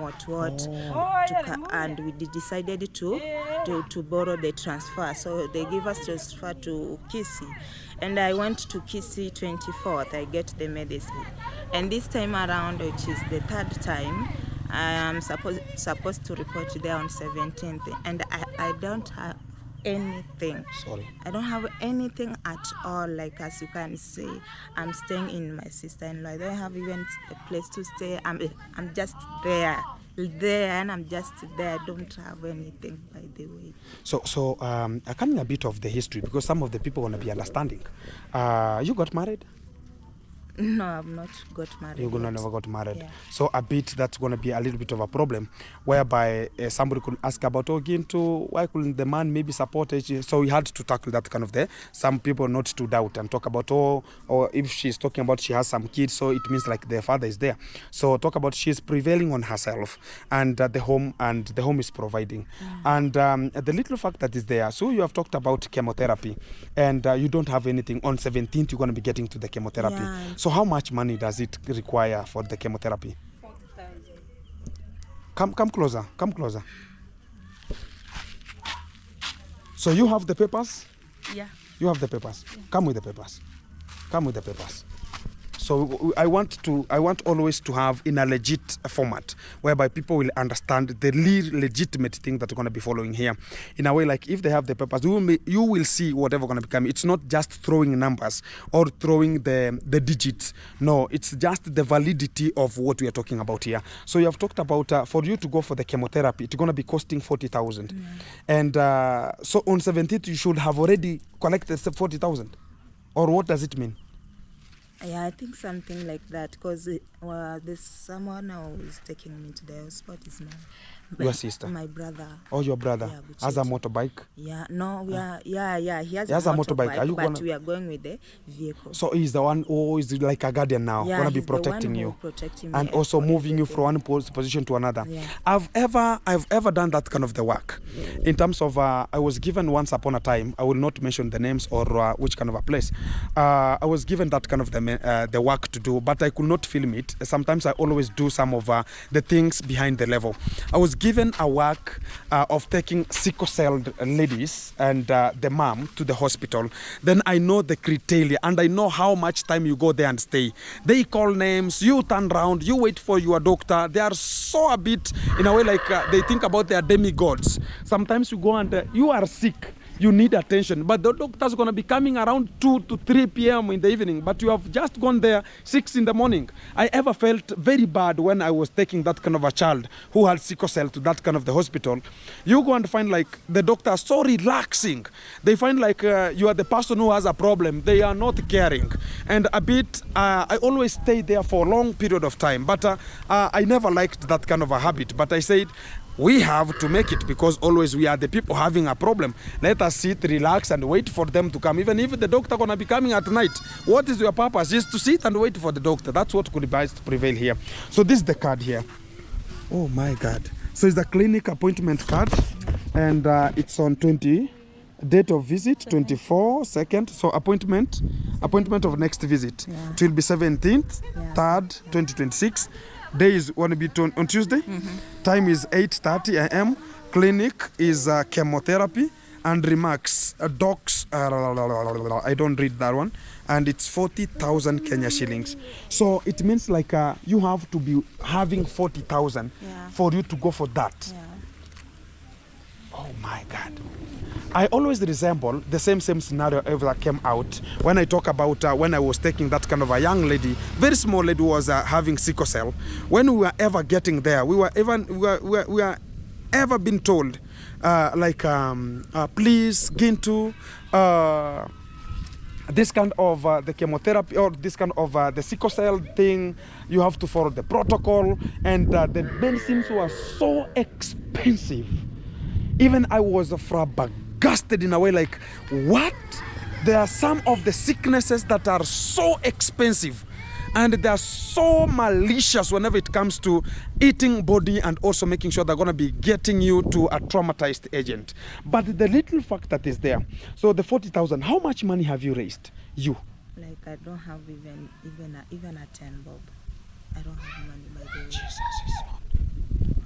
C: and we decided to borrow the transfer. So they give us transfer to Kisii, and I went to Kisii 24th. I get the medicine, and this time around, which is the 3rd time, I am supposed to report there on 17th, and I don't have anything.
A: Sorry.
C: I don't have anything at all. Like, as you can see, I'm staying in my sister-in-law. I don't have even a place to stay. I'm just there, and I'm just there. I don't have anything, by the way.
A: So coming a bit of the history, because some of the people want to be understanding. You got married?
C: No, I've not got married.
A: You're gonna never got married.
C: Yeah.
A: So a bit that's gonna be a little bit of a problem, whereby somebody could ask about why couldn't the man maybe support it? So we had to tackle that kind of there. Some people not to doubt and talk about or if she's talking about she has some kids, so it means like the father is there. So talk about she's prevailing on herself and the home is providing. And the little fact that is there. So you have talked about chemotherapy, and you don't have anything. On 17th you're gonna be getting to the chemotherapy.
C: Yeah.
A: So how much money does it require for the chemotherapy? 40,000. Come closer. So you have the papers?
C: Yeah.
A: You have the papers. Yeah. Come with the papers. So I want always to have in a legit format whereby people will understand the legitimate thing that are going to be following here. In a way, like if they have the papers, you will see whatever going to become. It's not just throwing numbers or throwing the digits. No, it's just the validity of what we are talking about here. So you have talked about for you to go for the chemotherapy, it's going to be costing 40,000. And so on 17th, you should have already collected 40,000. Or what does it mean?
C: Yeah, I think something like that, because there's someone who is taking me to the hospital. Is
A: your sister?
C: My brother.
A: Oh, your brother has a motorbike?
C: Yeah, no, we are, yeah, he has
A: a motorbike. Are you
C: but we are going with the vehicle.
A: So he's the one who is like a guardian now,
C: yeah,
A: gonna be protecting you,
C: and
A: also moving you from one position to another.
C: Yeah.
A: I've ever done that kind of the work. In terms of, I was given once upon a time, I will not mention the names or which kind of a place. I was given that kind of the work to do, but I could not film it. Sometimes I always do some of the things behind the level. I was given a work of taking sickle cell ladies and the mom to the hospital. Then I know the criteria and I know how much time you go there and stay. They call names, you turn around, you wait for your doctor. They are so a bit in a way like they think about their demigods. Sometimes you go and you are sick. you need attention. But the doctor's going to be coming around 2 to 3 p.m. in the evening, but you have just gone there 6 in the morning. I ever felt very bad when I was taking that kind of a child who had sickle cell to that kind of the hospital. You go and find like the doctor are so relaxing. They find like you are the person who has a problem. They are not caring. And a bit, I always stay there for a long period of time. But I never liked that kind of a habit. But I said, we have to make it, because always we are the people having a problem. Let us sit, relax, and wait for them to come. Even if the doctor gonna be coming at night, what is your purpose? Is to sit and wait for the doctor. That's what could best prevail here. So this is the card here. Oh my God. So it's the clinic appointment card, and it's on 20. Date of visit 24/2. So appointment of next visit. Yeah. It will be 17th, 3rd, 2026. Day is going to be on Tuesday. Time is 8:30 a.m. Clinic is chemotherapy and remarks. Docs, I don't read that one. And it's 40,000 Kenya shillings. So it means like you have to be having 40,000 for you to go for that. Yeah. Oh my God. I always resemble the same scenario ever came out when I talk about when I was taking that kind of a young lady, very small lady who was having sickle cell. When we were ever getting there, we were ever been told please Gintu, this kind of the chemotherapy or this kind of the sickle cell thing, you have to follow the protocol, and the medicines were so expensive. Even I was flabbergasted in a way, like, what? There are some of the sicknesses that are so expensive, and they are so malicious whenever it comes to eating body and also making sure they're going to be getting you to a traumatized agent. But the little fact that is there, so the 40,000, how much money have you raised? You?
C: Like, I don't have even a 10 bob. I don't have money by the way.
A: Jesus is Lord.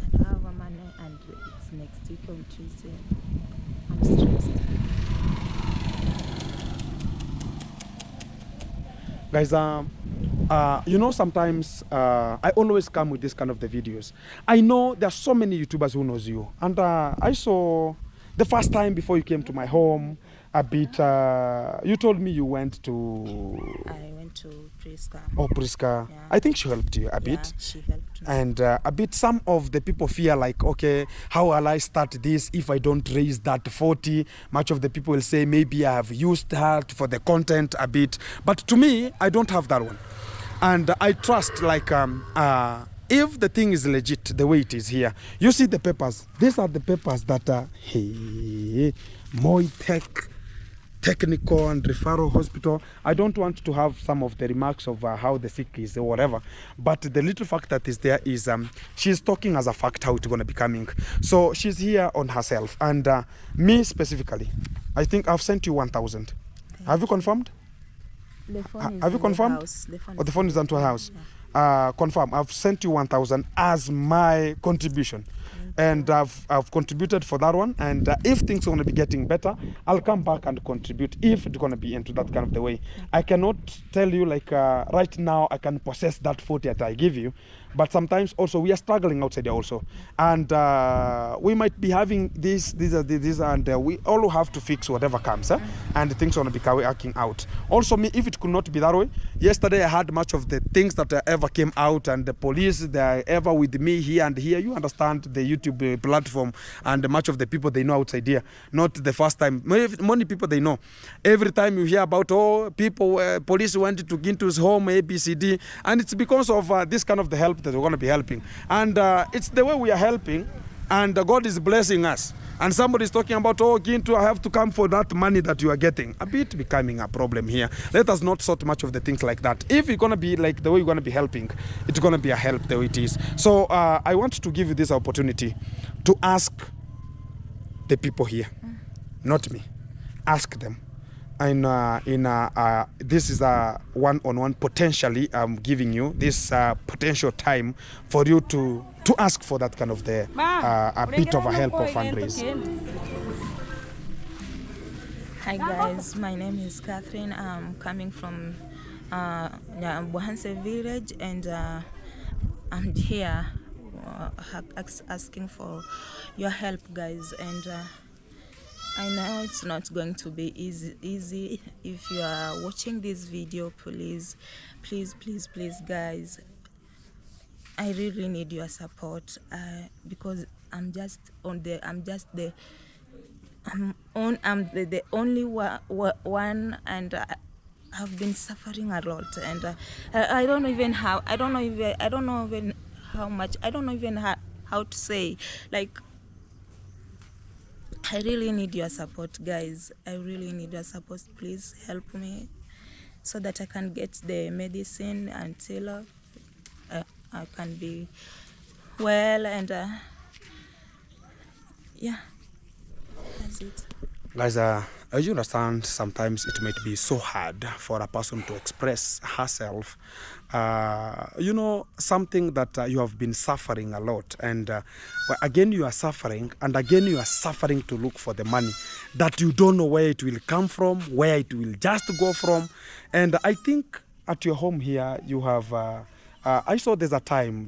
C: I don't have money, and it's next week on Tuesday. I'm stressed.
A: Guys, you know, sometimes I always come with this kind of the videos. I know there are so many YouTubers who knows you, and I saw the first time before you came to my home a bit. You told me you went to.
C: I went to Priska.
A: Oh, Priska.
C: Yeah.
A: I think she helped you a bit.
C: Yeah, she helped me.
A: And a bit, some of the people fear like, okay, how will I start this if I don't raise that 40? Much of the people will say maybe I have used her for the content a bit. But to me, I don't have that one. And I trust like, if the thing is legit the way it is here, you see the papers. These are the papers that are, hey, Moitech, technical and referral hospital. I don't want to have some of the remarks of how the sick is or whatever, but the little fact that is there is she's talking as a fact how it's going to be coming. So she's here on herself, and me specifically, I think I've sent you 1,000. Have you confirmed?
C: The phone is
A: have you confirmed? The phone is onto her house. Yeah. Confirm. I've sent you 1,000 as my contribution. And I've contributed for that one, and if things are going to be getting better, I'll come back and contribute if it's going to be into that kind of the way. I cannot tell you like right now I can possess that 40 that I give you, but sometimes also we are struggling outside there also, and we might be having these and we all have to fix whatever comes, and things are going to be working out. Also me, if it could not be that way, yesterday I had much of the things that ever came out, and the police, they are ever with me here and here. You understand the YouTube platform, and much of the people they know outside here, not the first time. Many people they know. Every time you hear about, oh, people, police went to Gintu's home, ABCD, and it's because of this kind of the help that we're going to be helping. And it's the way we are helping, and God is blessing us. And somebody is talking about, oh, Gintu, I have to come for that money that you are getting. A bit becoming a problem here. Let us not sort much of the things like that. If you're going to be like the way you're going to be helping, it's going to be a help the way it is. So I want to give you this opportunity to ask the people here, not me. Ask them. And this is a one-on-one, potentially I'm giving you this potential time for you to ask for that kind of the a bit of a help or fundraise.
C: Hi guys, my name is Catherine. I'm coming from Bohanse village, and I'm here asking for your help, guys. And I know it's not going to be easy. If you are watching this video, please, guys, I really need your support, because I'm just on the I'm just the I'm the only one, and I've been suffering a lot, and I don't even how I don't know even how much, I don't know even how to say, like, I really need your support, guys. I really need your support. Please help me so that I can get the medicine until I can be well, and yeah, that's it.
A: Guys, as you understand, sometimes it might be so hard for a person to express herself. Something that you have been suffering a lot, and again you are suffering, and again you are suffering to look for the money that you don't know where it will come from, where it will just go from. And I think at your home here, you have, I saw there's a time,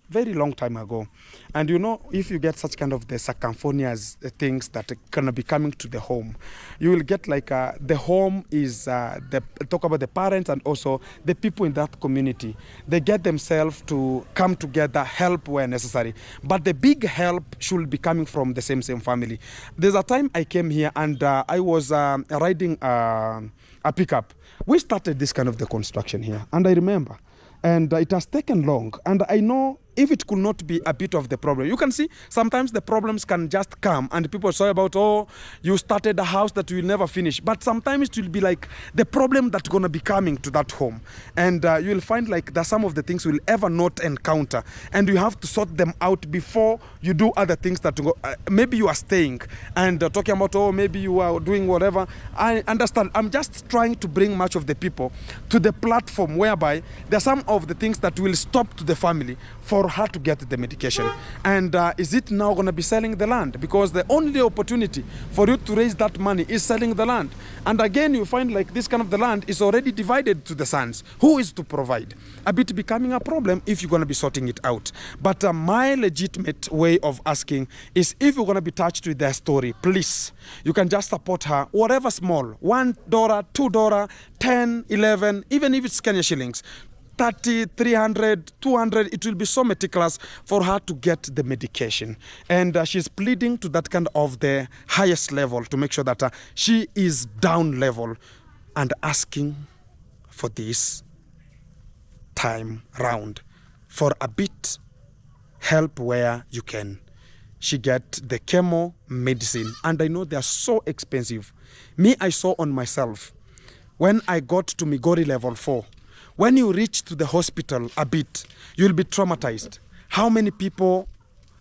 A: very long time ago, and if you get such kind of the circumphonious things that are gonna be coming to the home, you will get like the home is talk about the parents and also the people in that community. They get themselves to come together, help where necessary, but the big help should be coming from the same family. There's a time I came here, and I was riding a pickup. We started this kind of the construction here, and I remember, and it has taken long, and I know if it could not be a bit of the problem. You can see sometimes the problems can just come, and people say about, oh, you started a house that you will never finish. But sometimes it will be like the problem that's going to be coming to that home, and you will find like that some of the things you will ever not encounter, and you have to sort them out before you do other things that go. Maybe you are staying and talking about, oh, maybe you are doing whatever. I understand. I'm just trying to bring much of the people to the platform whereby there are some of the things that will stop to the family for her to get the medication. And is it now going to be selling the land? Because the only opportunity for you to raise that money is selling the land. And again, you find like this kind of the land is already divided to the sons. Who is to provide? A bit becoming a problem if you're going to be sorting it out. But my legitimate way of asking is, if you're going to be touched with their story, please, you can just support her, whatever small, $1, $2, 10, 11, even if it's Kenya shillings, 30, 300, 200, it will be so meticulous for her to get the medication. And she's pleading to that kind of the highest level to make sure that she is down level, and asking for this time round for a bit help where you can. She get the chemo medicine, and I know they are so expensive. Me, I saw on myself when I got to Migori level 4. When you reach to the hospital a bit, you'll be traumatized. How many people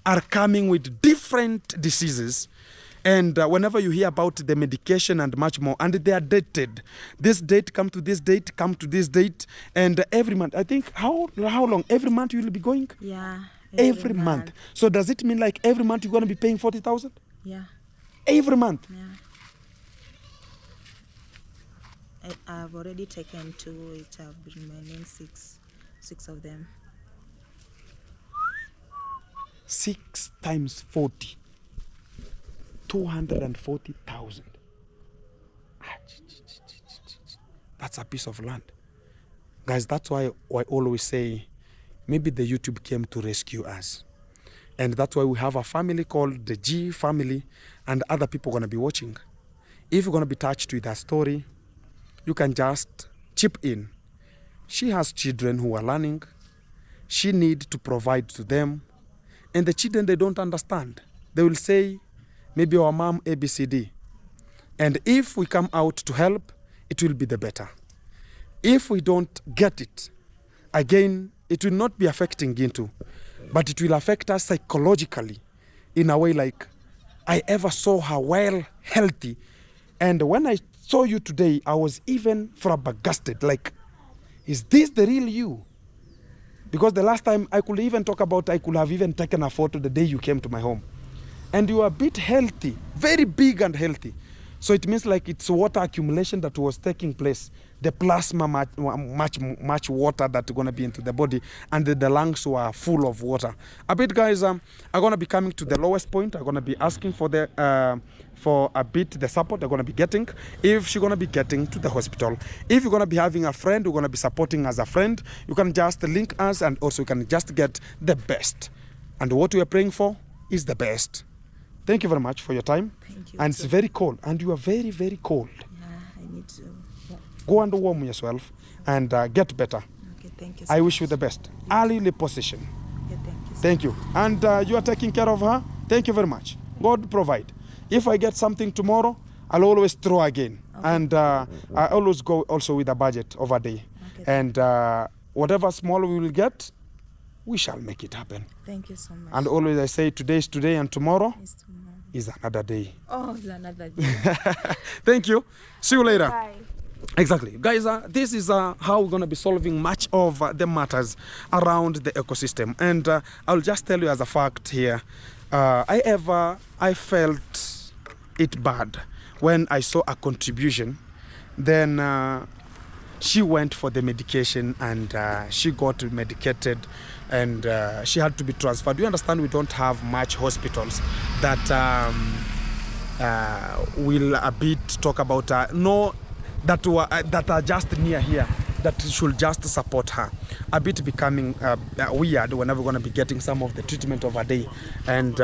A: are coming with different diseases, and whenever you hear about the medication and much more, and they are dated. This date, come to this date, come to this date, and every month. I think, how long? Every month you will be going?
C: Yeah.
A: Every month. So does it mean like every month you're going to be paying 40,000?
C: Yeah.
A: Every month?
C: Yeah. I've already taken 2, it have remaining 6 of them.
A: 6 times 40. 240,000. That's a piece of land. Guys, that's why I always say, maybe the YouTube came to rescue us. And that's why we have a family called the G family, and other people are going to be watching. If you're going to be touched with her story, you can just chip in. She has children who are learning. She needs to provide to them. And the children, they don't understand. They will say, maybe our mom ABCD. And if we come out to help, it will be the better. If we don't get it, again, it will not be affecting Gintu, but it will affect us psychologically in a way like, I ever saw her well, healthy. And when I saw you today, I was even flabbergasted. Like, is this the real you? Because the last time I could even talk about, I could have even taken a photo the day you came to my home. And you are a bit healthy, very big and healthy. So it means like it's water accumulation that was taking place. The plasma much water that's going to be into the body, and the lungs were full of water. A bit, guys, I'm going to be coming to the lowest point. I'm going to be asking for the for a bit the support they're going to be getting if she's going to be getting to the hospital. If you're going to be having a friend who's going to be supporting as a friend, you can just link us, and also you can just get the best. And what we are praying for is the best. Thank you very much for your time.
C: Thank you.
A: And it's very cold, and you are very, very cold.
C: Yeah, I need to.
A: Go and warm yourself and get better.
C: Okay, thank you.
A: I wish you the best. Early position.
C: Okay, thank you.
A: Thank you. And you are taking care of her. Thank you very much. God provide. If I get something tomorrow, I'll always throw again. Okay. And I always go also with a budget of a day. Okay. And whatever small we will get, we shall make it happen.
C: Thank you so much.
A: And always I say today is today, and tomorrow
C: is
A: another day.
C: Oh, it's another day.
A: Thank you. See you later.
C: Bye.
A: Exactly. Guys, this is how we're going to be solving much of the matters around the ecosystem. And I'll just tell you as a fact here, I felt it bad when I saw a contribution. Then she went for the medication, and she got medicated, and she had to be transferred. You understand, we don't have much hospitals that will a bit talk about that are just near here, that should just support her. A bit becoming weird whenever we're going to be getting some of the treatment of a day. And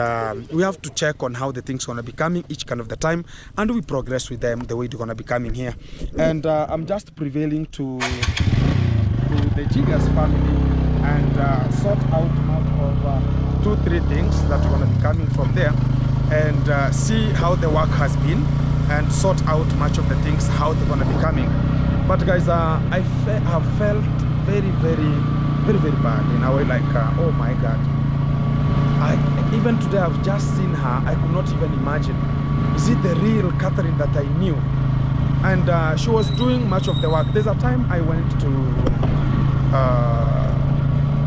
A: we have to check on how the things are going to be coming each kind of the time, and we progress with them the way they're going to be coming here. And I'm just prevailing to the Jigas family and sort out of 2-3 things that are going to be coming from there, and see how the work has been, and sort out much of the things, how they're going to be coming. But guys, I have felt very, very, very, very bad in a way, like, oh my God. Even today, I've just seen her. I could not even imagine. Is it the real Catherine that I knew? And she was doing much of the work. There's a time I went to,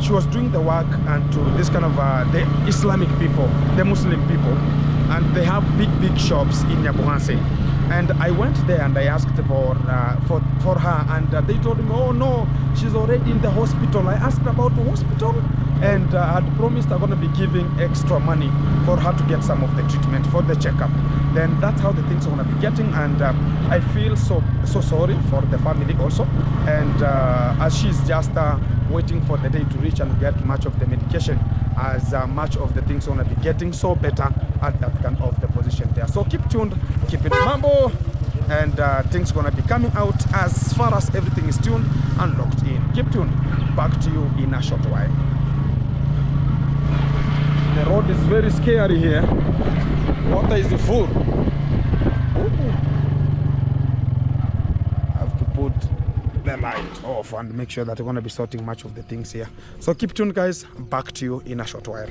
A: she was doing the work and to this kind of the Islamic people, the Muslim people, and they have big shops in Nyabuhanse. And I went there and I asked for her, and they told me, oh no, she's already in the hospital. I asked about the hospital, and I had promised I'm going to be giving extra money for her to get some of the treatment for the checkup. Then that's how the things are going to be getting, and I feel so sorry for the family also. And as she's just waiting for the day to reach and get much of the medication, as much of the things are going to be getting so better at that kind of the position there. So keep tuned, keep it mambo, and things going to be coming out as far as everything is tuned and locked in. Keep tuned. Back to you in a short while. The road is very scary here. Water is full. I have to put the light off and make sure that we're going to be sorting much of the things here. So keep tuned, guys. Back to you in a short while.